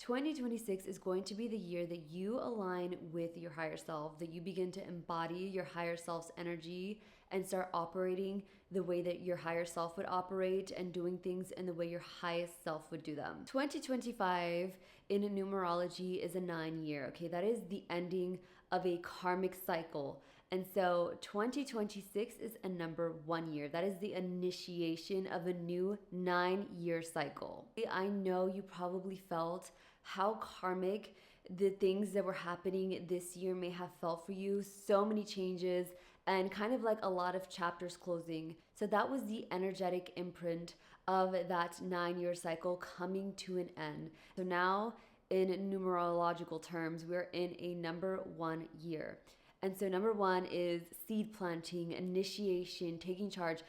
2026 is going to be the year that you align with your higher self, that you begin to embody your higher self's energy and start operating the way that your higher self would operate and doing things in the way your highest self would do them. 2025 in numerology is a 9-year, okay? That is the ending of a karmic cycle. And so 2026 is a number 1 year. That is the initiation of a new 9-year cycle. I know you probably felt how karmic the things that were happening this year may have felt for you. So many changes and kind of like a lot of chapters closing. So that was the energetic imprint of that 9-year cycle coming to an end. So now in numerological terms, we're in a number 1 year. And so number 1 is seed planting, initiation, taking charge,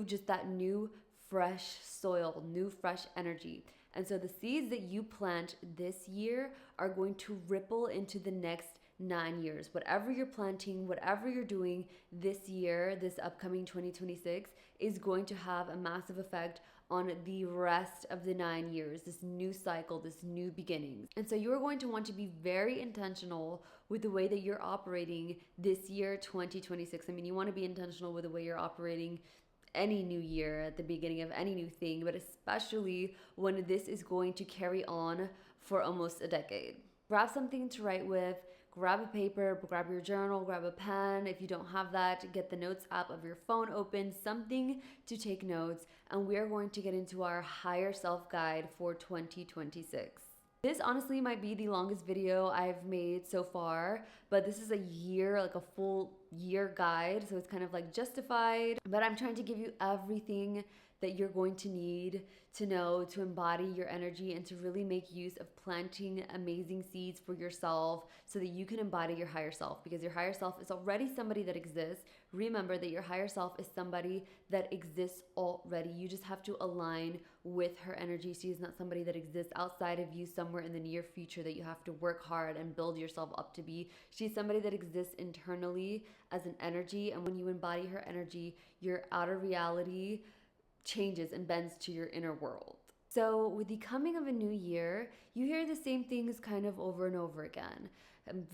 just that new fresh soil, new fresh energy. And so the seeds that you plant this year are going to ripple into the next 9 years. Whatever you're planting, whatever you're doing this year, this upcoming 2026, is going to have a massive effect on the rest of the 9 years, this new cycle, this new beginning. And so you're going to want to be very intentional with the way that you're operating this year, 2026. I mean, you want to be intentional with the way you're operating any new year, at the beginning of any new thing, but especially when this is going to carry on for almost a decade. Grab something to write with, grab a paper, grab your journal, grab a pen. If you don't have that, get the notes app of your phone open, something to take notes, and we are going to get into our higher self guide for 2026. This honestly might be the longest video I've made so far, but this is a year, like a full year guide, so it's kind of like justified. But I'm trying to give you everything that you're going to need to know to embody your energy and to really make use of planting amazing seeds for yourself so that you can embody your higher self, because your higher self is already somebody that exists. Remember that your higher self is somebody that exists already. You just have to align with her energy. She is not somebody that exists outside of you somewhere in the near future that you have to work hard and build yourself up to be. She's somebody that exists internally as an energy, and when you embody her energy, your outer reality changes and bends to your inner world. So with the coming of a new year, you hear the same things kind of over and over again.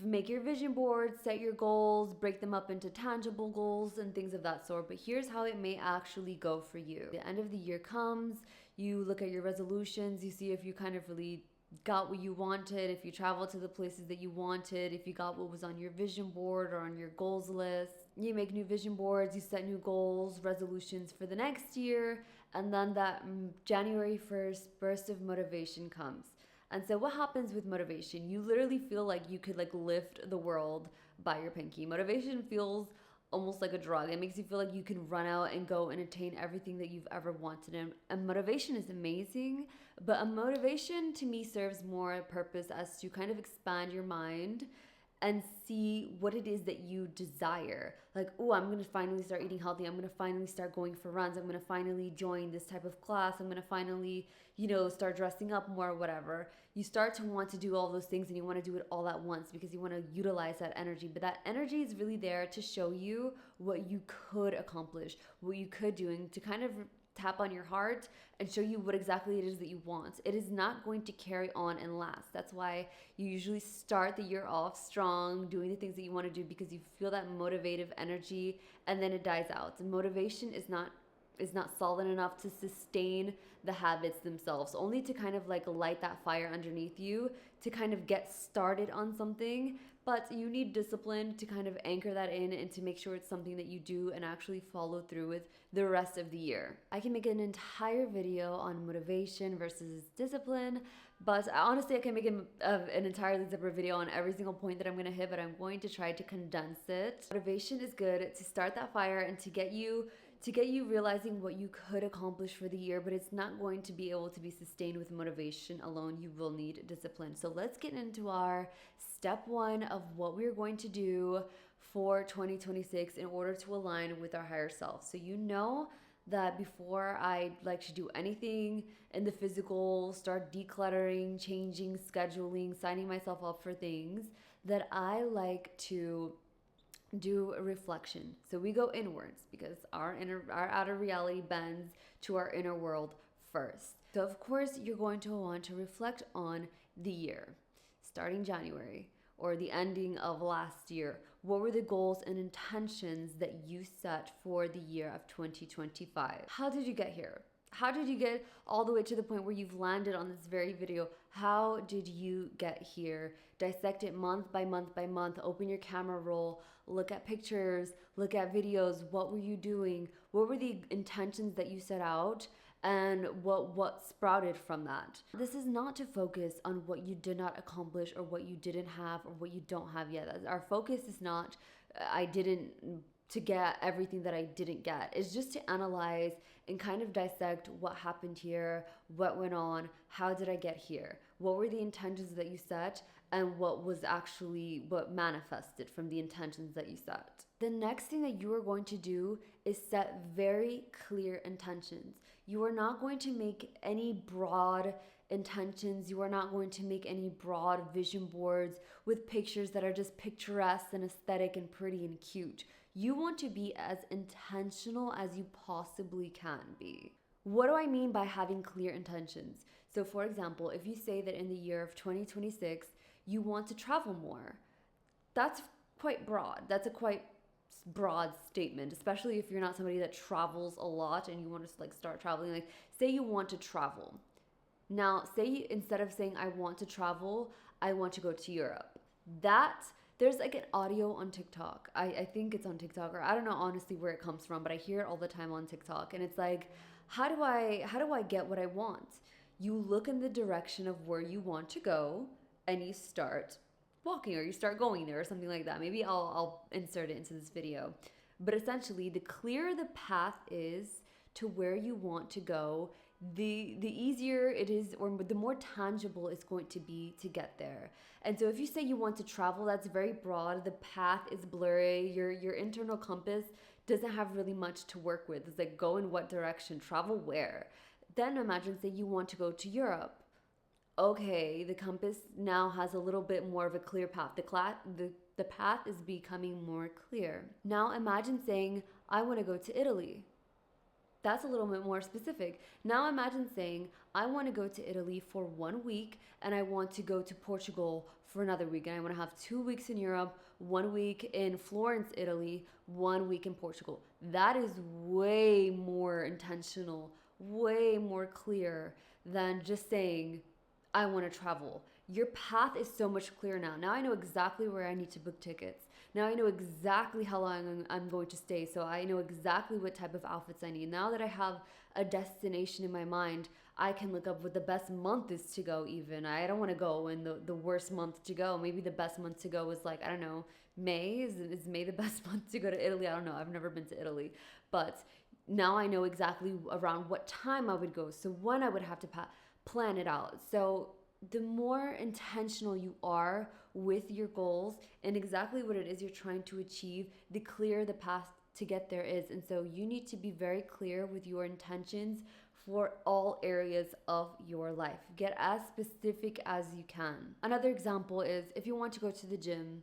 Make your vision board, set your goals, break them up into tangible goals and things of that sort. But here's how it may actually go for you. The end of the year comes, you look at your resolutions, you see if you kind of really got what you wanted, if you traveled to the places that you wanted, if you got what was on your vision board or on your goals list. You make new vision boards, you set new goals, resolutions for the next year, and then that January 1st burst of motivation comes. And so what happens with motivation? You literally feel like you could like lift the world by your pinky. Motivation feels almost like a drug. It makes you feel like you can run out and go and attain everything that you've ever wanted. And motivation is amazing, but a motivation to me serves more purpose as to kind of expand your mind and see what it is that you desire. Like, oh, I'm gonna finally start eating healthy. I'm gonna finally start going for runs. I'm gonna finally join this type of class. I'm gonna finally, start dressing up more, whatever. You start to want to do all those things and you wanna do it all at once because you wanna utilize that energy. But that energy is really there to show you what you could accomplish, what you could do, and to kind of tap on your heart and show you what exactly it is that you want. It is not going to carry on and last. That's why you usually start the year off strong, doing the things that you want to do because you feel that motivative energy, and then it dies out. And motivation is not solid enough to sustain the habits themselves, only to kind of like light that fire underneath you to kind of get started on something. But you need discipline to kind of anchor that in and to make sure it's something that you do and actually follow through with the rest of the year. I can make an entire video on motivation versus discipline, but honestly I can make an entirely separate video on every single point that I'm going to hit, but I'm going to try to condense it. Motivation is good to start that fire and to get you realizing what you could accomplish for the year, but it's not going to be able to be sustained with motivation alone. You will need discipline. So let's get into our step 1 of what we're going to do for 2026 in order to align with our higher self. So you know that before I like to do anything in the physical, start decluttering, changing, scheduling, signing myself up for things, that I like to do a reflection. So we go inwards because our outer reality bends to our inner world first. So of course you're going to want to reflect on the year, starting January or the ending of last year, what were the goals and intentions that you set for the year of 2025? How did you get here? How did you get all the way to the point where you've landed on this very video? How did you get here? Dissect it month by month by month. Open your camera roll. Look at pictures. Look at videos. What were you doing? What were the intentions that you set out? And what sprouted from that? This is not to focus on what you did not accomplish or what you didn't have or what you don't have yet. Our focus is not, I didn't, to get everything that I didn't get. It's just to analyze and kind of dissect what happened here, what went on, how did I get here? What were the intentions that you set, and what was actually what manifested from the intentions that you set? The next thing that you are going to do is set very clear intentions. You are not going to make any broad intentions. You are not going to make any broad vision boards with pictures that are just picturesque and aesthetic and pretty and cute. You want to be as intentional as you possibly can be. What do I mean by having clear intentions? So for example, if you say that in the year of 2026, you want to travel more, that's quite broad. That's a quite broad statement, especially if you're not somebody that travels a lot and you want to like start traveling. Like say you want to travel. Now, say instead of saying I want to travel, I want to go to Europe. There's like an audio on TikTok. I think it's on TikTok, or I don't know honestly where it comes from, but I hear it all the time on TikTok. And it's like, how do I get what I want? You look in the direction of where you want to go and you start walking, or you start going there, or something like that. Maybe I'll insert it into this video. But essentially, the clearer the path is to where you want to go, the easier it is, or the more tangible it's going to be to get there. And so if you say you want to travel, that's very broad. The path is blurry. Your internal compass doesn't have really much to work with. It's like, go in what direction, travel where? Then imagine, say you want to go to Europe. Okay, the compass now has a little bit more of a clear path. The path is becoming more clear. Now imagine saying, I want to go to Italy. That's a little bit more specific. Now imagine saying, I want to go to Italy for 1 week and I want to go to Portugal for another week. And I want to have 2 weeks in Europe, 1 week in Florence, Italy, 1 week in Portugal. That is way more intentional, way more clear than just saying, I want to travel. Your path is so much clearer now. Now I know exactly where I need to book tickets. Now I know exactly how long I'm going to stay. So I know exactly what type of outfits I need. Now that I have a destination in my mind, I can look up what the best month is to go even. I don't want to go in the worst month to go. Maybe the best month to go is like, I don't know, May? Is May the best month to go to Italy? I don't know. I've never been to Italy. But now I know exactly around what time I would go. So when I would have to plan it out. So the more intentional you are with your goals and exactly what it is you're trying to achieve, the clearer the path to get there is. And so you need to be very clear with your intentions for all areas of your life. Get as specific as you can. Another example is if you want to go to the gym,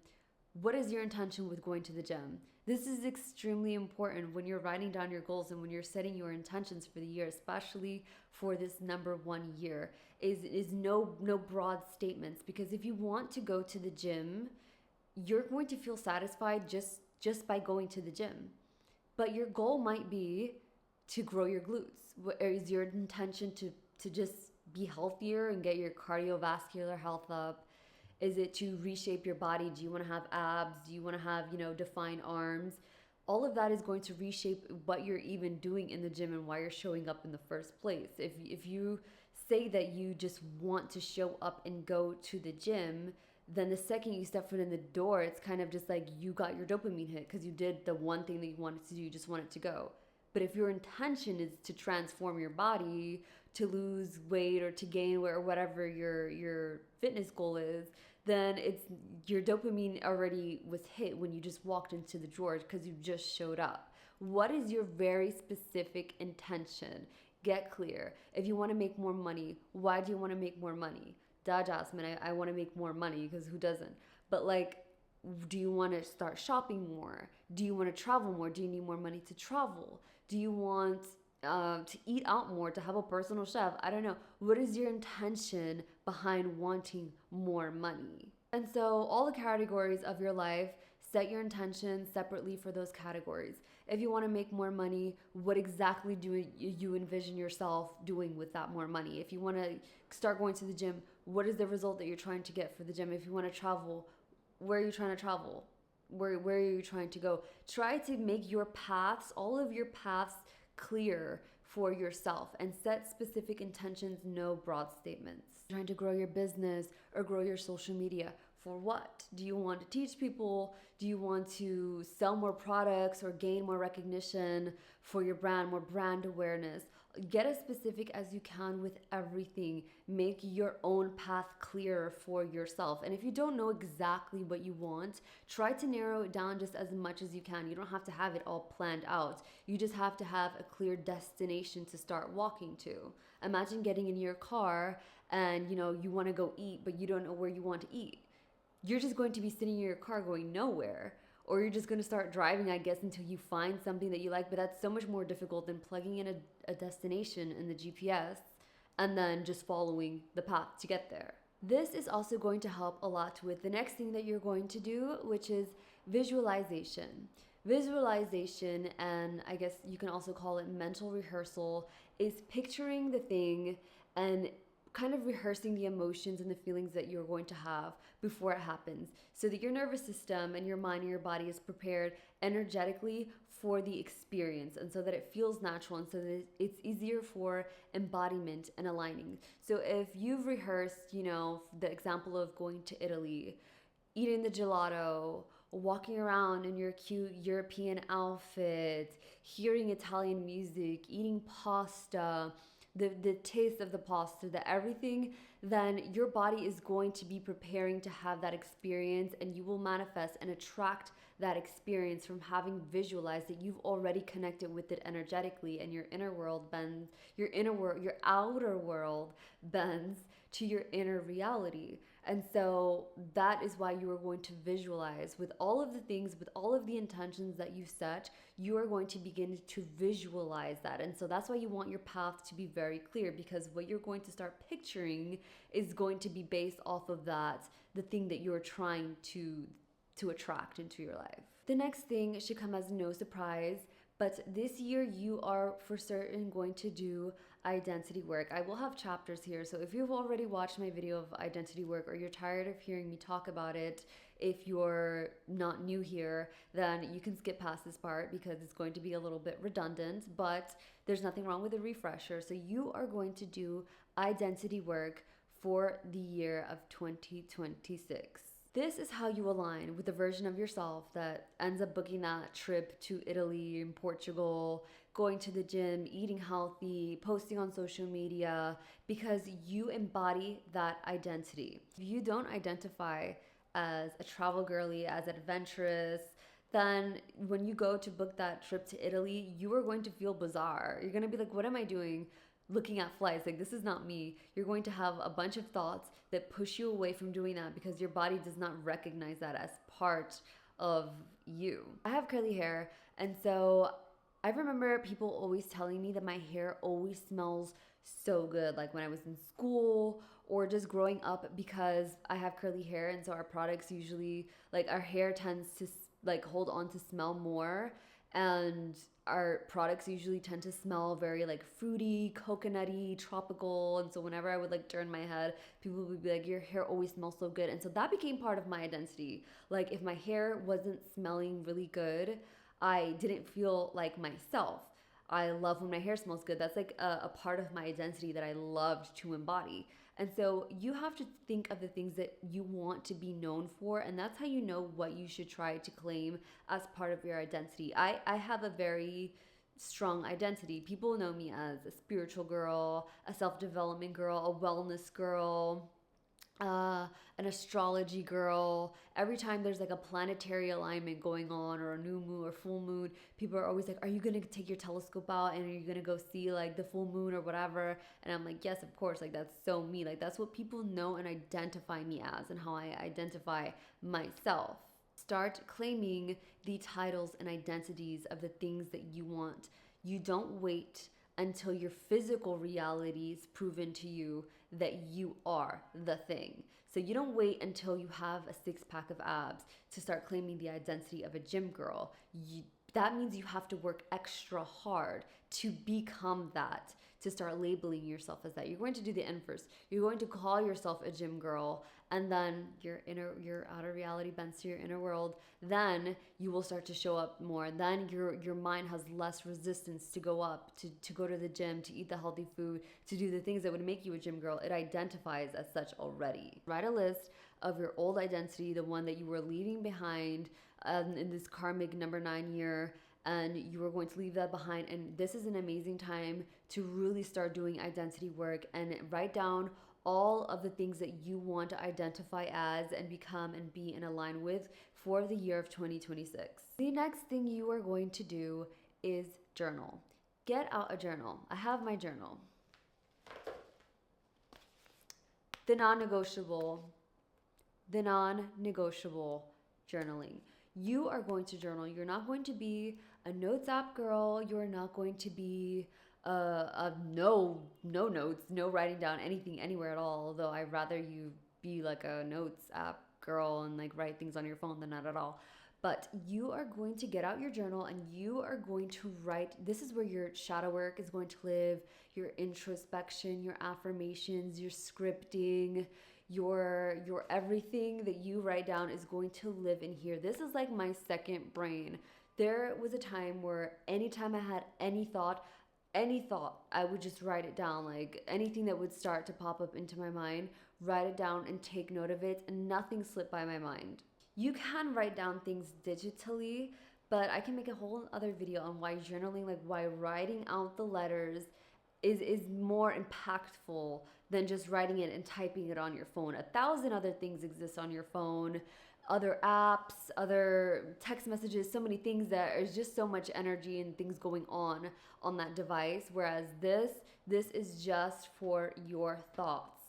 what is your intention with going to the gym? This is extremely important when you're writing down your goals and when you're setting your intentions for the year, especially for this number 1 year, is no broad statements. Because if you want to go to the gym, you're going to feel satisfied just by going to the gym. But your goal might be to grow your glutes. Is your intention to just be healthier and get your cardiovascular health up? Is it to reshape your body? Do you want to have abs? Do you want to have, defined arms? All of that is going to reshape what you're even doing in the gym and why you're showing up in the first place. If you say that you just want to show up and go to the gym, then the second you step foot in the door, it's kind of just like you got your dopamine hit because you did the one thing that you wanted to do. You just wanted to go. But if your intention is to transform your body, to lose weight or to gain or whatever your fitness goal is, then it's your dopamine already was hit when you just walked into the drawer because you just showed up. What is your very specific intention? Get clear. If you want to make more money, why do you want to make more money? Duh, Jasmine, I want to make more money because who doesn't? But do you want to start shopping more? Do you want to travel more? Do you need more money to travel? Do you want to eat out more, to have a personal chef. I don't know. What is your intention behind wanting more money? And so, all the categories of your life, set your intention separately for those categories. If you want to make more money, what exactly do you envision yourself doing with that more money? If you want to start going to the gym, what is the result that you're trying to get for the gym? If you want to travel, where are you trying to travel? Where are you trying to go? Try to make your paths, all of your paths, clear for yourself and set specific intentions, no broad statements. Trying to grow your business or grow your social media. For what? Do you want to teach people? Do you want to sell more products or gain more recognition for your brand, more brand awareness? Get as specific as you can with everything. Make your own path clear for yourself. And if you don't know exactly what you want, try to narrow it down just as much as you can. You don't have to have it all planned out. You just have to have a clear destination to start walking to. Imagine getting in your car and you want to go eat, but you don't know where you want to eat. You're just going to be sitting in your car going nowhere. Or you're just going to start driving, I guess, until you find something that you like. But that's so much more difficult than plugging in a destination in the GPS and then just following the path to get there. This is also going to help a lot with the next thing that you're going to do, which is visualization. Visualization, and I guess you can also call it mental rehearsal, is picturing the thing and kind of rehearsing the emotions and the feelings that you're going to have before it happens, so that your nervous system and your mind and your body is prepared energetically for the experience, and so that it feels natural, and so that it's easier for embodiment and aligning. So if you've rehearsed, the example of going to Italy, eating the gelato, walking around in your cute European outfit, hearing Italian music, eating pasta, the taste of the pasta, the everything, then your body is going to be preparing to have that experience, and you will manifest and attract that experience from having visualized that you've already connected with it energetically, and your inner world bends, your outer world bends to your inner reality. And so that is why you are going to visualize with all of the things, with all of the intentions that you set, you are going to begin to visualize that. And so that's why you want your path to be very clear, because what you're going to start picturing is going to be based off of that, the thing that you're trying to attract into your life. The next thing should come as no surprise, but this year you are for certain going to do identity work. I will have chapters here, so if you've already watched my video of identity work or you're tired of hearing me talk about it, if you're not new here, then you can skip past this part because it's going to be a little bit redundant, but there's nothing wrong with a refresher. So you are going to do identity work for the year of 2026. This is how you align with the version of yourself that ends up booking that trip to Italy and Portugal, going to the gym, eating healthy, posting on social media, because you embody that identity. If you don't identify as a travel girly, as adventurous, then when you go to book that trip to Italy, you are going to feel bizarre. You're going to be like, what am I doing? Looking at flights, like, this is not me. You're going to have a bunch of thoughts that push you away from doing that because your body does not recognize that as part of you. I have curly hair, and so I remember people always telling me that my hair always smells so good, like when I was in school or just growing up, because I have curly hair, and so our products usually, like, our hair tends to like hold on to smell more, and our products usually tend to smell very like fruity, coconutty, tropical. And so whenever I would like turn my head, people would be like, your hair always smells so good. And so that became part of my identity. Like, if my hair wasn't smelling really good, I didn't feel like myself. I love when my hair smells good. That's like a part of my identity that I loved to embody. And so you have to think of the things that you want to be known for, and that's how you know what you should try to claim as part of your identity. I have a very strong identity. People know me as a spiritual girl, a self-development girl, a wellness girl, an astrology girl. Every time there's like a planetary alignment going on, or a new moon or full moon, people are always like, are you gonna take your telescope out and are you gonna go see like the full moon or whatever? And I'm like, yes, of course. Like, that's so me. Like, that's what people know and identify me as, and how I identify myself. Start claiming the titles and identities of the things that you want. You don't wait until your physical reality is proven to you that you are the thing. So you don't wait until you have a six-pack of abs to start claiming the identity of a gym girl. That means you have to work extra hard to become that, to start labeling yourself as that. You're going to do the inverse. You're going to call yourself a gym girl, and then your outer reality bends to your inner world. Then you will start to show up more. Then your mind has less resistance to go up, to go to the gym, to eat the healthy food, to do the things that would make you a gym girl. It identifies as such already. Write a list of your old identity, the one that you were leaving behind in this karmic number 9 year, and you are going to leave that behind. And this is an amazing time to really start doing identity work and write down all of the things that you want to identify as and become and be and align with for the year of 2026. The next thing you are going to do is journal. Get out a journal. I have my journal. The non-negotiable journaling. You are going to journal. You're not going to be a notes app girl. You're not going to be no notes, no writing down anything anywhere at all. Although I'd rather you be like a notes app girl and like write things on your phone than not at all. But you are going to get out your journal and you are going to write. This is where your shadow work is going to live, your introspection, your affirmations, your scripting, your everything that you write down is going to live in here. This is like my second brain. There was a time where anytime I had any thought, I would just write it down. Like anything that would start to pop up into my mind, write it down and take note of it, and nothing slipped by my mind. You can write down things digitally, but I can make a whole other video on why journaling, like why writing out the letters is more impactful than just writing it and typing it on your phone. 1,000 other things exist on your phone, other apps, other text messages, so many things that there's just so much energy and things going on that device. Whereas this is just for your thoughts.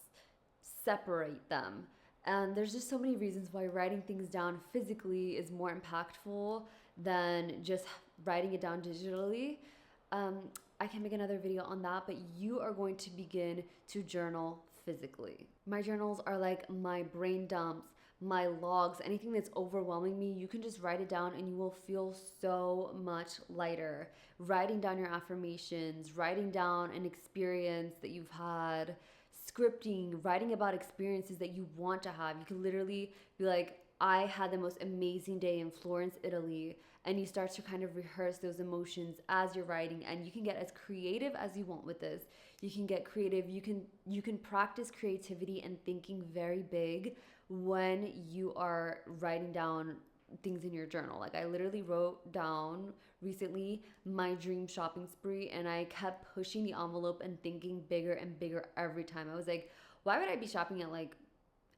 Separate them. And there's just so many reasons why writing things down physically is more impactful than just writing it down digitally. I can make another video on that, but you are going to begin to journal physically. My journals are like my brain dumps, my logs, anything that's overwhelming me. You can just write it down and you will feel so much lighter. Writing down your affirmations, writing down an experience that you've had, scripting, writing about experiences that you want to have. You can literally be like, I had the most amazing day in Florence, Italy. And you start to kind of rehearse those emotions as you're writing, and you can get as creative as you want with this. You can get creative. You can practice creativity and thinking very big when you are writing down things in your journal. Like I literally wrote down recently my dream shopping spree, and I kept pushing the envelope and thinking bigger and bigger every time. I was like, why would I be shopping at like,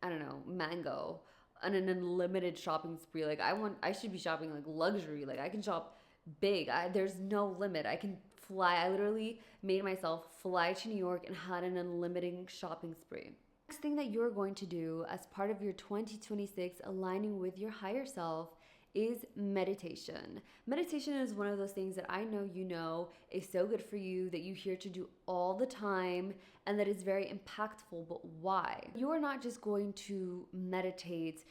I don't know, Mango? On an unlimited shopping spree. Like I should be shopping like luxury. Like I can shop big. There's no limit. I can fly. I literally made myself fly to New York and had an unlimited shopping spree. Next thing that you're going to do as part of your 2026 aligning with your higher self is meditation. Meditation is one of those things that I know you know is so good for you, that you hear to do all the time, and that is very impactful. But why? You are not just going to meditate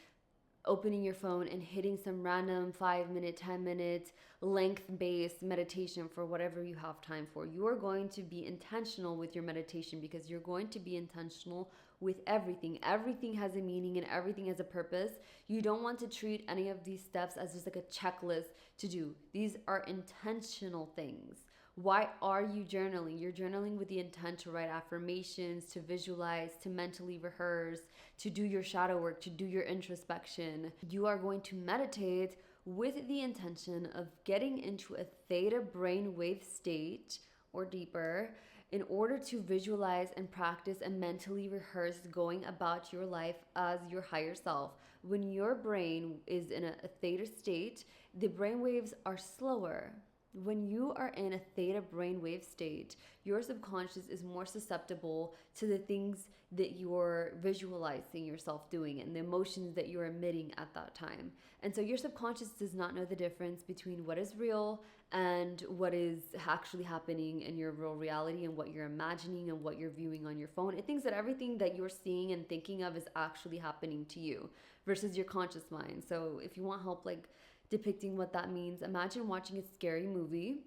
opening your phone and hitting some random 5-minute, 10-minute length-based meditation for whatever you have time for. You are going to be intentional with your meditation because you're going to be intentional with everything. Everything has a meaning and everything has a purpose. You don't want to treat any of these steps as just like a checklist to do. These are intentional things. Why are you journaling? You're journaling with the intent to write affirmations, to visualize, to mentally rehearse, to do your shadow work, to do your introspection. You are going to meditate with the intention of getting into a theta brainwave state or deeper in order to visualize and practice and mentally rehearse going about your life as your higher self. When your brain is in a theta state, the brain waves are slower. When you are in a theta brainwave state, your subconscious is more susceptible to the things that you're visualizing yourself doing and the emotions that you're emitting at that time. And so your subconscious does not know the difference between what is real and what is actually happening in your real reality and what you're imagining and what you're viewing on your phone. It thinks that everything that you're seeing and thinking of is actually happening to you versus your conscious mind. So if you want help like depicting what that means, imagine watching a scary movie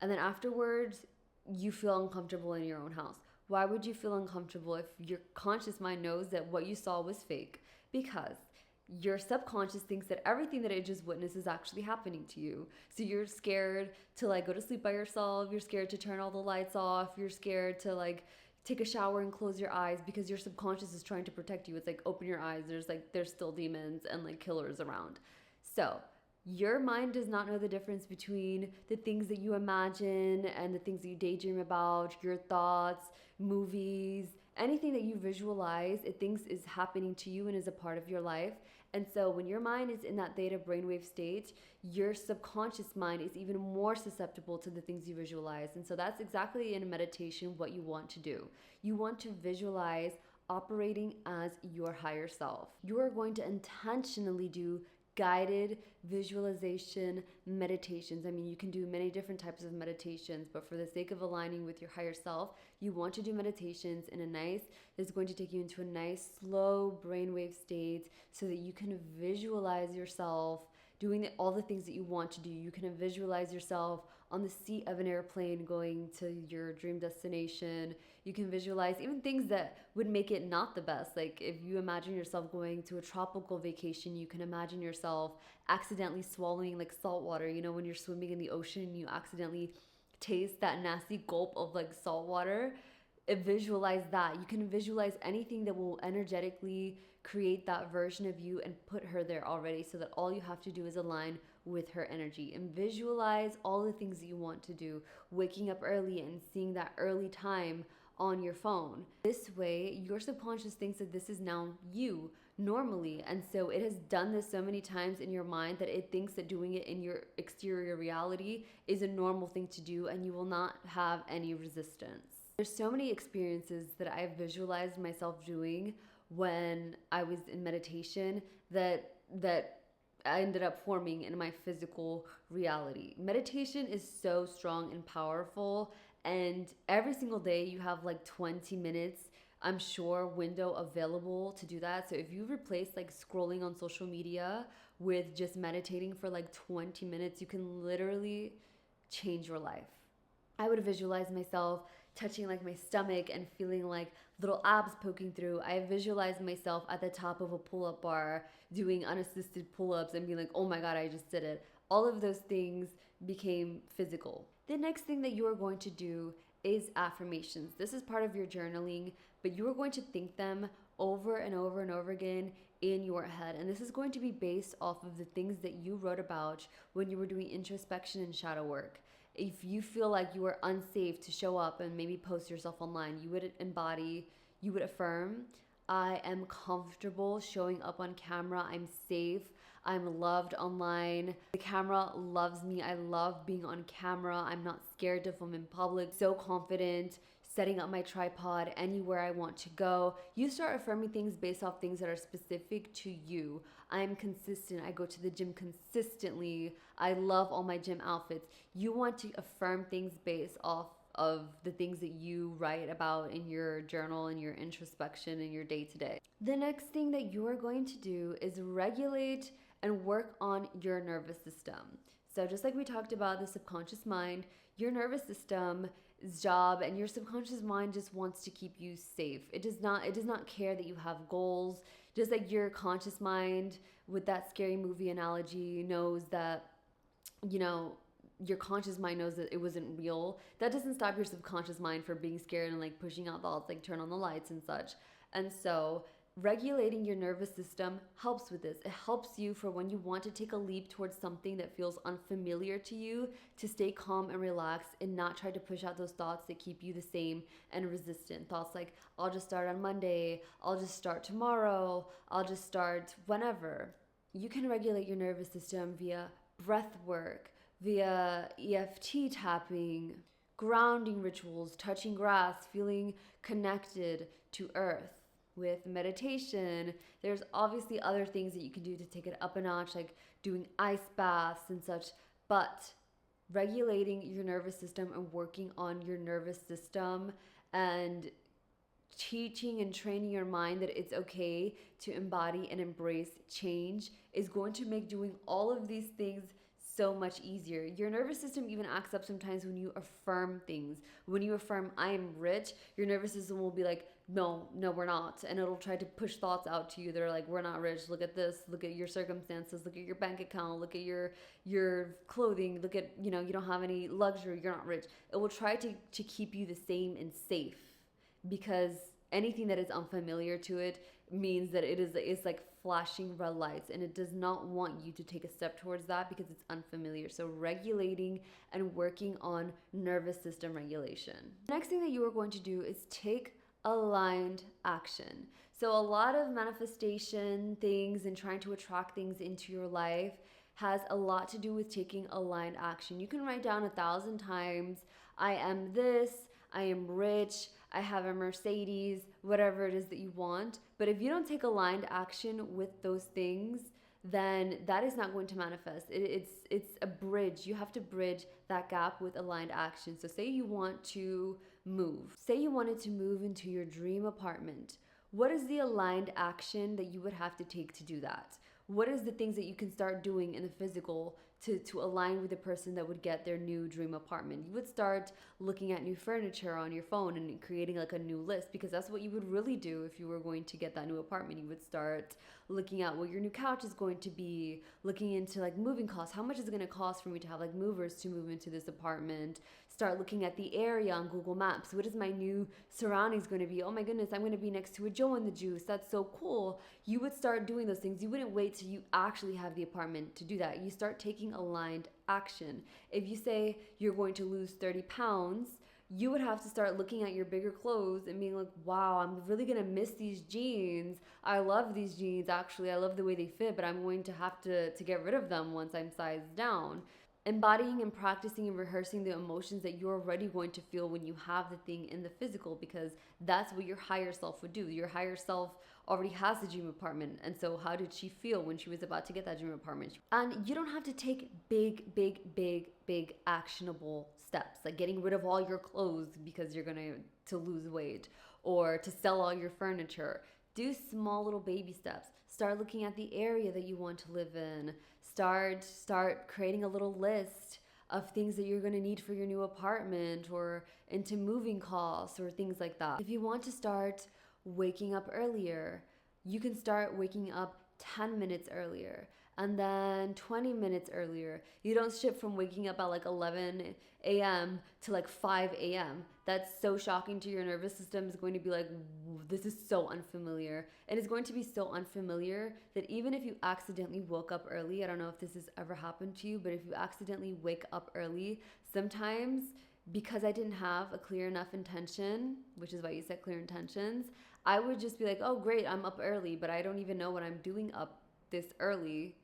and then afterwards you feel uncomfortable in your own house. Why would you feel uncomfortable if your conscious mind knows that what you saw was fake? Because your subconscious thinks that everything that it just witnessed is actually happening to you. So you're scared to like go to sleep by yourself, you're scared to turn all the lights off, you're scared to like take a shower and close your eyes because your subconscious is trying to protect you. It's like open your eyes, there's still demons and like killers around. So your mind does not know the difference between the things that you imagine and the things that you daydream about, your thoughts, movies, anything that you visualize, it thinks is happening to you and is a part of your life. And so when your mind is in that theta brainwave state, your subconscious mind is even more susceptible to the things you visualize. And so that's exactly in meditation what you want to do. You want to visualize operating as your higher self. You are going to intentionally do guided visualization meditations. I mean, you can do many different types of meditations, but for the sake of aligning with your higher self, you want to do meditations in a nice, it's going to take you into a nice slow brainwave state so that you can visualize yourself doing all the things that you want to do. You can visualize yourself on the seat of an airplane going to your dream destination. You can visualize even things that would make it not the best. Like if you imagine yourself going to a tropical vacation, you can imagine yourself accidentally swallowing like salt water. You know, when you're swimming in the ocean, you accidentally taste that nasty gulp of like salt water. Visualize that. You can visualize anything that will energetically create that version of you and put her there already, so that all you have to do is align with her energy and visualize all the things that you want to do, waking up early and seeing that early time on your phone. This way, your subconscious thinks that this is now you normally. And so it has done this so many times in your mind that it thinks that doing it in your exterior reality is a normal thing to do and you will not have any resistance. There's so many experiences that I've visualized myself doing when I was in meditation that I ended up forming in my physical reality. Meditation is so strong and powerful, and every single day you have like 20 minutes, I'm sure, window available to do that. So if you replace like scrolling on social media with just meditating for like 20 minutes, you can literally change your life. I would visualize myself touching like my stomach and feeling like little abs poking through. I visualized myself at the top of a pull-up bar doing unassisted pull-ups and being like, oh my God, I just did it. All of those things became physical. The next thing that you are going to do is affirmations. This is part of your journaling, but you are going to think them over and over and over again in your head. And this is going to be based off of the things that you wrote about when you were doing introspection and shadow work. If you feel like you are unsafe to show up and maybe post yourself online, you would embody, you would affirm, I am comfortable showing up on camera. I'm safe. I'm loved online. The camera loves me. I love being on camera. I'm not scared to film in public. So confident, setting up my tripod anywhere I want to go. You start affirming things based off things that are specific to you. I'm consistent. I go to the gym consistently. I love all my gym outfits. You want to affirm things based off of the things that you write about in your journal and your introspection and your day-to-day. The next thing that you are going to do is regulate and work on your nervous system. So just like we talked about the subconscious mind, your nervous system's job and your subconscious mind just wants to keep you safe. It does not care that you have goals. Just like your conscious mind with that scary movie analogy knows that, you know, your conscious mind knows that it wasn't real. That doesn't stop your subconscious mind from being scared and like pushing out thoughts, like turn on the lights and such. And so regulating your nervous system helps with this. It helps you for when you want to take a leap towards something that feels unfamiliar to you, to stay calm and relaxed and not try to push out those thoughts that keep you the same and resistant. Thoughts like, I'll just start on Monday, I'll just start tomorrow, I'll just start whenever. You can regulate your nervous system via breath work, via EFT tapping, grounding rituals, touching grass, feeling connected to earth. With meditation, there's obviously other things that you can do to take it up a notch, like doing ice baths and such, but regulating your nervous system and working on your nervous system and teaching and training your mind that it's okay to embody and embrace change is going to make doing all of these things so much easier. Your nervous system even acts up sometimes when you affirm things. When you affirm, I am rich, your nervous system will be like, no, we're not. And it'll try to push thoughts out to you that are like, we're not rich. Look at this. Look at your circumstances. Look at your bank account. Look at your clothing. Look at, you don't have any luxury. You're not rich. It will try to keep you the same and safe, because anything that is unfamiliar to it means that it's like flashing red lights, and it does not want you to take a step towards that because it's unfamiliar. So regulating and working on nervous system regulation. The next thing that you are going to do is take aligned action. So a lot of manifestation things and trying to attract things into your life has a lot to do with taking aligned action. You can write down 1,000 times, I am this, I am rich, I have a Mercedes, whatever it is that you want. But if you don't take aligned action with those things, then that is not going to manifest. It's a bridge. You have to bridge that gap with aligned action. So say you want to move. Say you wanted to move into your dream apartment. What is the aligned action that you would have to take to do that? What is the things that you can start doing in the physical to align with the person that would get their new dream apartment? You would start looking at new furniture on your phone and creating like a new list, because that's what you would really do if you were going to get that new apartment. You would start looking at what your new couch is going to be, looking into like moving costs. How much is it going to cost for me to have like movers to move into this apartment? Start looking at the area on Google Maps. What is my new surroundings going to be? Oh my goodness, I'm going to be next to a Joe and the Juice. That's so cool. You would start doing those things. You wouldn't wait till you actually have the apartment to do that. You start taking aligned action. If you say you're going to lose 30 pounds, you would have to start looking at your bigger clothes and being like, wow, I'm really going to miss these jeans. I love these jeans. Actually, I love the way they fit, but I'm going to have to get rid of them once I'm sized down. Embodying and practicing and rehearsing the emotions that you're already going to feel when you have the thing in the physical, because that's what your higher self would do. Your higher self already has the dream apartment. And so how did she feel when she was about to get that dream apartment? And you don't have to take big actionable steps, like getting rid of all your clothes because you're going to lose weight, or to sell all your furniture. Do small little baby steps. Start looking at the area that you want to live in. Start creating a little list of things that you're going to need for your new apartment, or into moving costs or things like that. If you want to start waking up earlier, you can start waking up 10 minutes earlier and then 20 minutes earlier. You don't shift from waking up at like 11 a.m. to like 5 a.m. That's so shocking to your nervous system. It's going to be like, this is so unfamiliar. And it's going to be so unfamiliar that even if you accidentally woke up early, I don't know if this has ever happened to you, but if you accidentally wake up early, sometimes because I didn't have a clear enough intention, which is why you set clear intentions, I would just be like, oh great, I'm up early, but I don't even know what I'm doing up this early.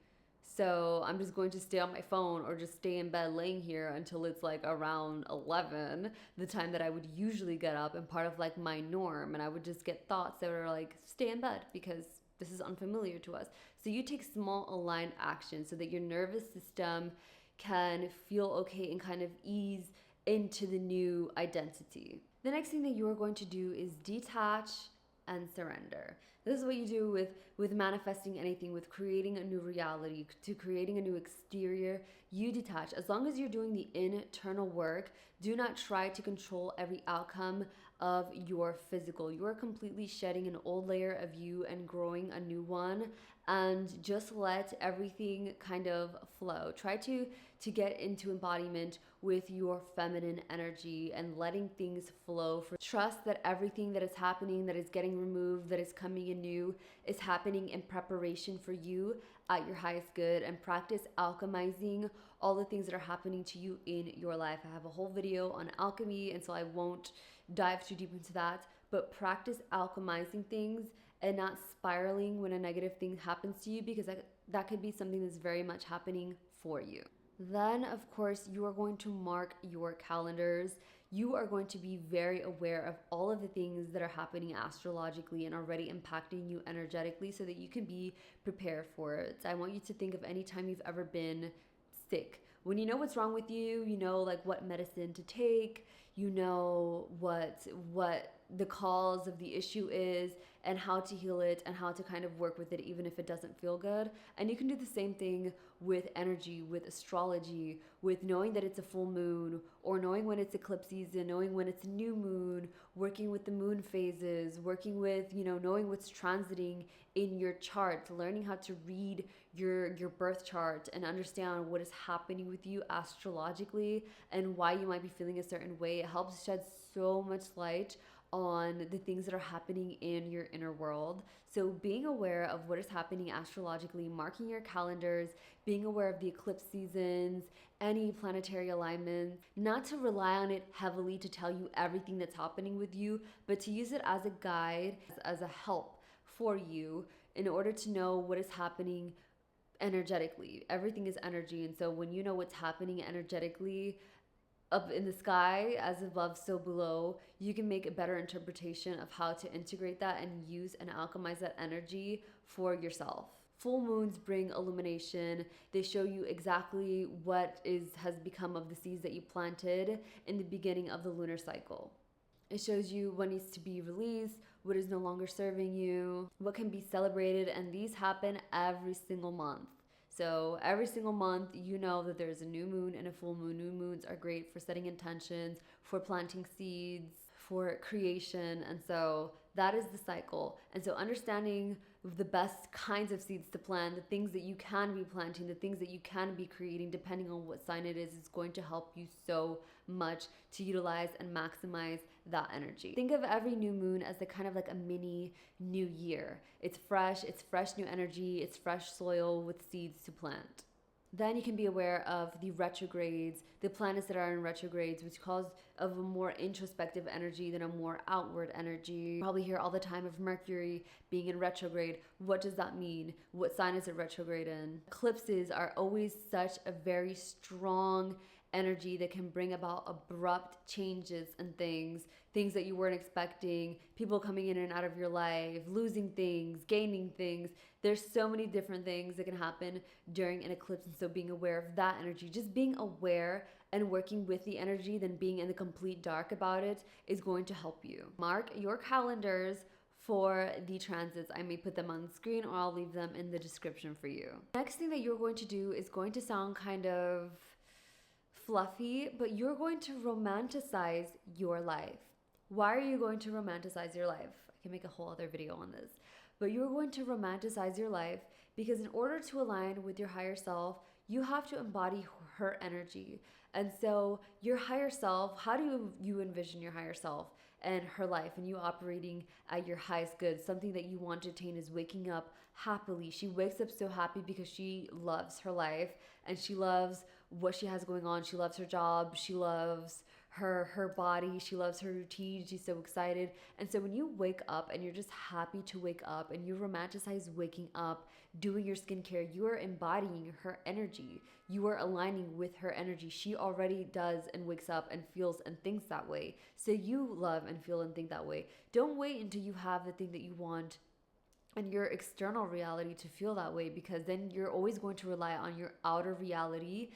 So I'm just going to stay on my phone or just stay in bed laying here until it's like around 11, the time that I would usually get up and part of like my norm. And I would just get thoughts that are like, stay in bed because this is unfamiliar to us. So you take small aligned action so that your nervous system can feel okay and kind of ease into the new identity. The next thing that you are going to do is detach and surrender. This is what you do with manifesting anything, with creating a new reality, to creating a new exterior. You detach. As long as you're doing the internal work, do not try to control every outcome of your physical. You are completely shedding an old layer of you and growing a new one, and just let everything kind of flow. Try to get into embodiment with your feminine energy and letting things flow. Trust that everything that is happening, that is getting removed, that is coming in new, is happening in preparation for you at your highest good. And practice alchemizing all the things that are happening to you in your life. I have a whole video on alchemy, and so I won't dive too deep into that, but practice alchemizing things and not spiraling when a negative thing happens to you, because that could be something that's very much happening for you. Then, of course, you are going to mark your calendars. You are going to be very aware of all of the things that are happening astrologically and already impacting you energetically so that you can be prepared for it. I want you to think of any time you've ever been sick. When you know what's wrong with you, you know like what medicine to take, you know what the cause of the issue is and how to heal it and how to kind of work with it even if it doesn't feel good. And you can do the same thing with energy, with astrology, with knowing that it's a full moon or knowing when it's eclipse season, knowing when it's new moon, working with the moon phases, working with, knowing what's transiting in your chart, learning how to read your birth chart and understand what is happening with you astrologically and why you might be feeling a certain way. It helps shed so much light on the things that are happening in your inner world. So being aware of what is happening astrologically, marking your calendars, being aware of the eclipse seasons, any planetary alignments, not to rely on it heavily to tell you everything that's happening with you, but to use it as a guide, as a help for you in order to know what is happening energetically. Everything is energy. And so when you know what's happening energetically, up in the sky, as above, so below, you can make a better interpretation of how to integrate that and use and alchemize that energy for yourself. Full moons bring illumination. They show you exactly what has become of the seeds that you planted in the beginning of the lunar cycle. It shows you what needs to be released, what is no longer serving you, what can be celebrated, and these happen every single month. So every single month, you know that there's a new moon and a full moon. New moons are great for setting intentions, for planting seeds, for creation. And so that is the cycle. And so understanding the best kinds of seeds to plant, the things that you can be planting, the things that you can be creating, depending on what sign it is going to help you so much to utilize and maximize that energy. Think of every new moon as the kind of like a mini new year. It's fresh new energy, it's fresh soil with seeds to plant. Then you can be aware of the retrogrades, the planets that are in retrogrades, which cause of a more introspective energy than a more outward energy. You probably hear all the time of Mercury being in retrograde. What does that mean? What sign is it retrograde in? Eclipses are always such a very strong energy that can bring about abrupt changes and things that you weren't expecting, people coming in and out of your life, losing things, gaining things. There's so many different things that can happen during an eclipse, and so being aware of that energy, just being aware and working with the energy than being in the complete dark about it is going to help you. Mark your calendars for the transits. I may put them on the screen or I'll leave them in the description for you. Next thing that you're going to do is going to sound kind of fluffy, but you're going to romanticize your life. Why are you going to romanticize your life? I can make a whole other video on this. But you're going to romanticize your life because in order to align with your higher self, you have to embody her energy. And so your higher self, how do you envision your higher self and her life and you operating at your highest good? Something that you want to attain is waking up happily. She wakes up so happy because she loves her life and she loves what she has going on. She loves her job. She loves her body. She loves her routine. She's so excited. And so when you wake up and you're just happy to wake up and you romanticize waking up, doing your skincare, you are embodying her energy. You are aligning with her energy. She already does and wakes up and feels and thinks that way. So you love and feel and think that way. Don't wait until you have the thing that you want and your external reality to feel that way, because then you're always going to rely on your outer reality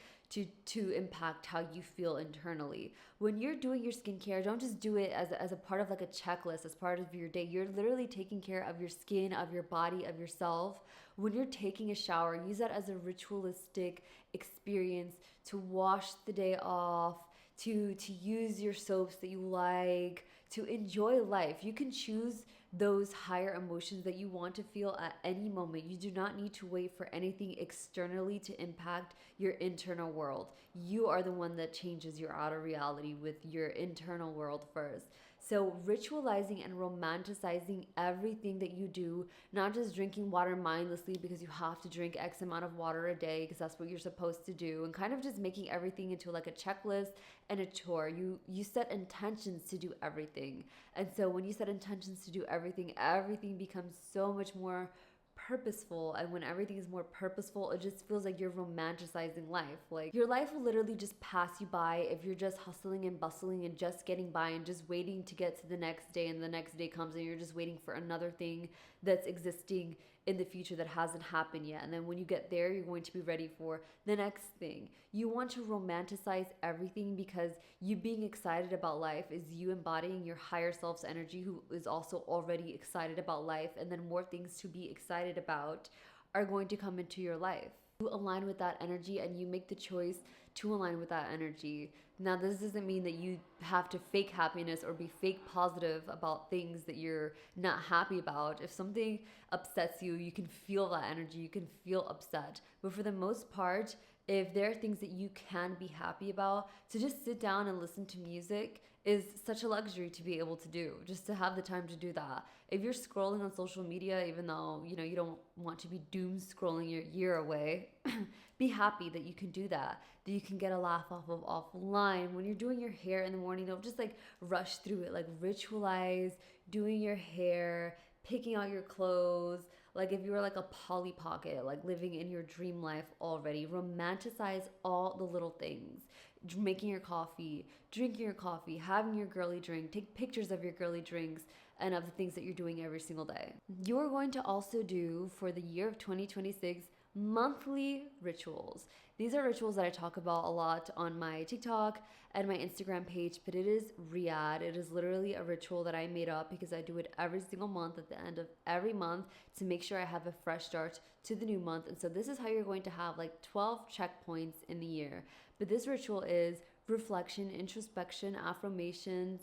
to impact how you feel internally. When you're doing your skincare, don't just do it as a part of like a checklist, as part of your day. You're literally taking care of your skin, of your body, of yourself. When you're taking a shower, use that as a ritualistic experience to wash the day off, to use your soaps that you like, to enjoy life. You can choose those higher emotions that you want to feel at any moment. You do not need to wait for anything externally to impact your internal world. You are the one that changes your outer reality with your internal world first. So ritualizing and romanticizing everything that you do, not just drinking water mindlessly because you have to drink X amount of water a day because that's what you're supposed to do, and kind of just making everything into like a checklist and a chore. You set intentions to do everything. And so when you set intentions to do everything, everything becomes so much more purposeful. And when everything is more purposeful, it just feels like you're romanticizing life. Like your life will literally just pass you by if you're just hustling and bustling and just getting by and just waiting to get to the next day, and the next day comes and you're just waiting for another thing that's existing in the future that hasn't happened yet. And then when you get there, you're going to be ready for the next thing. You want to romanticize everything because you being excited about life is you embodying your higher self's energy, who is also already excited about life. And then more things to be excited about are going to come into your life. You align with that energy and you make the choice to align with that energy. Now, this doesn't mean that you have to fake happiness or be fake positive about things that you're not happy about. If something upsets you, you can feel that energy, you can feel upset. But for the most part, if there are things that you can be happy about, to just sit down and listen to music is such a luxury to be able to do, just to have the time to do that. If you're scrolling on social media, even though you don't want to be doom scrolling your year away, be happy that you can do that you can get a laugh off of offline. When you're doing your hair in the morning, don't just like rush through it. Like ritualize doing your hair, picking out your clothes. Like if you were like a Polly Pocket, like living in your dream life already, romanticize all the little things. Making your coffee, drinking your coffee, having your girly drink, take pictures of your girly drinks and of the things that you're doing every single day. You're going to also do, for the year of 2026, monthly rituals. These are rituals that I talk about a lot on my TikTok and my Instagram page, but it is Riyadh. It is literally a ritual that I made up because I do it every single month at the end of every month to make sure I have a fresh start to the new month. And so this is how you're going to have like 12 checkpoints in the year. But this ritual is reflection, introspection, affirmations,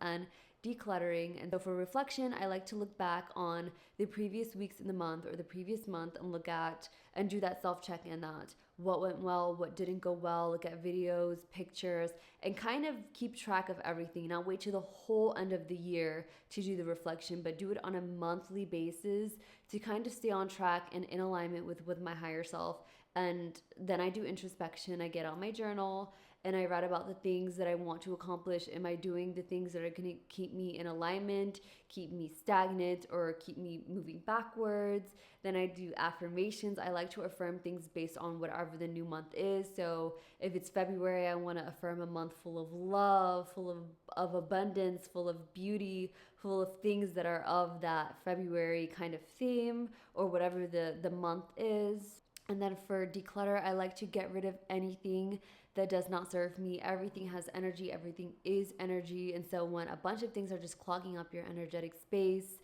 and decluttering. And so for reflection, I like to look back on the previous weeks in the month or the previous month and look at and do that self-check-in, that what went well, what didn't go well, look at videos, pictures, and kind of keep track of everything. Not wait to the whole end of the year to do the reflection, but do it on a monthly basis to kind of stay on track and in alignment with my higher self. And then I do introspection. I get out my journal and I write about the things that I want to accomplish. Am I doing the things that are going to keep me in alignment, keep me stagnant, or keep me moving backwards? Then I do affirmations. I like to affirm things based on whatever the new month is. So if it's February, I want to affirm a month full of love, full of abundance, full of beauty, full of things that are of that February kind of theme, or whatever the month is. And then for declutter, I like to get rid of anything that does not serve me. Everything has energy, everything is energy. And so when a bunch of things are just clogging up your energetic space,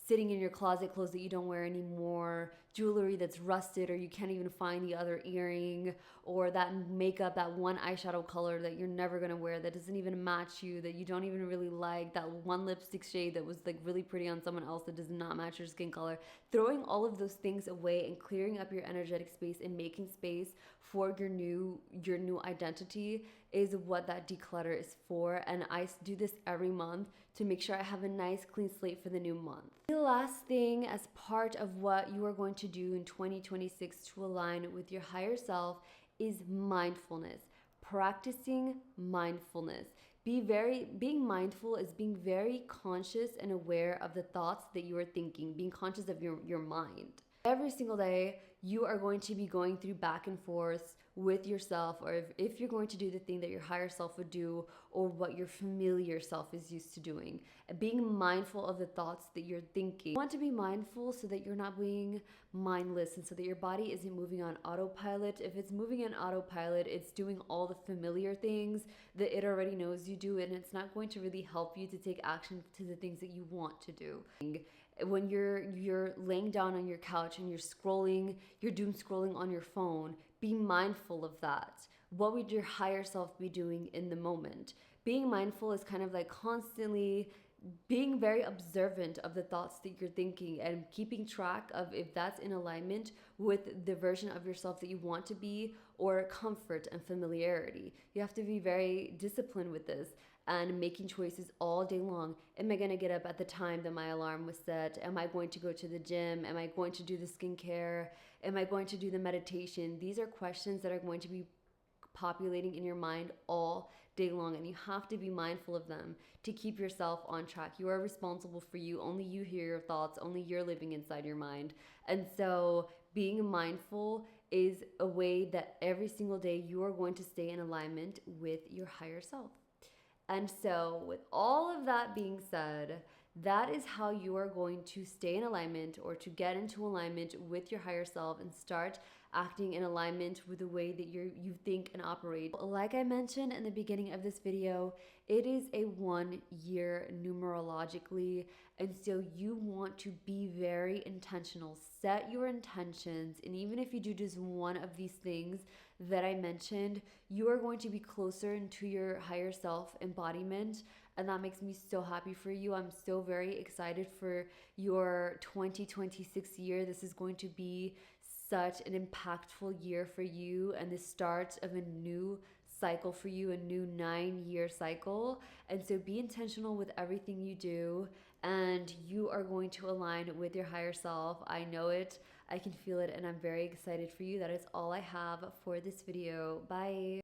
sitting in your closet, clothes that you don't wear anymore, jewelry that's rusted or you can't even find the other earring, or that makeup, that one eyeshadow color that you're never gonna wear, that doesn't even match you, that you don't even really like, that one lipstick shade that was like really pretty on someone else that does not match your skin color. Throwing all of those things away and clearing up your energetic space and making space for your new identity is what that declutter is for. And I do this every month to make sure I have a nice clean slate for the new month. The last thing as part of what you are going to do in 2026 to align with your higher self is mindfulness. Practicing mindfulness. Being mindful is being very conscious and aware of the thoughts that you are thinking, being conscious of your mind. Every single day, you are going to be going through back and forth with yourself, or if you're going to do the thing that your higher self would do or what your familiar self is used to doing. Being mindful of the thoughts that you're thinking. You want to be mindful so that you're not being mindless and so that your body isn't moving on autopilot. If it's moving on autopilot, it's doing all the familiar things that it already knows you do, and it's not going to really help you to take action to the things that you want to do. When you're laying down on your couch and you're doom scrolling on your phone, be mindful of that. What would your higher self be doing in the moment? Being mindful is kind of like constantly being very observant of the thoughts that you're thinking and keeping track of if that's in alignment with the version of yourself that you want to be, or comfort and familiarity. You have to be very disciplined with this and making choices all day long. Am I going to get up at the time that my alarm was set? Am I going to go to the gym? Am I going to do the skincare? Am I going to do the meditation? These are questions that are going to be populating in your mind all day long, and you have to be mindful of them to keep yourself on track. You are responsible for you. Only you hear your thoughts, only you're living inside your mind. And so being mindful is a way that every single day you are going to stay in alignment with your higher self. And so, with all of that being said, that is how you are going to stay in alignment or to get into alignment with your higher self and start acting in alignment with the way that you think and operate. Like I mentioned in the beginning of this video, it is a 1 year numerologically, and so you want to be very intentional. Set your intentions, and even if you do just one of these things that I mentioned, you are going to be closer into your higher self embodiment, and that makes me so happy for you. I'm so very excited for your 2026 year. This is going to be such an impactful year for you and the start of a new cycle for you, a new 9-year cycle. And so be intentional with everything you do, and you are going to align with your higher self. I know it, I can feel it, and I'm very excited for you. That is all I have for this video. Bye.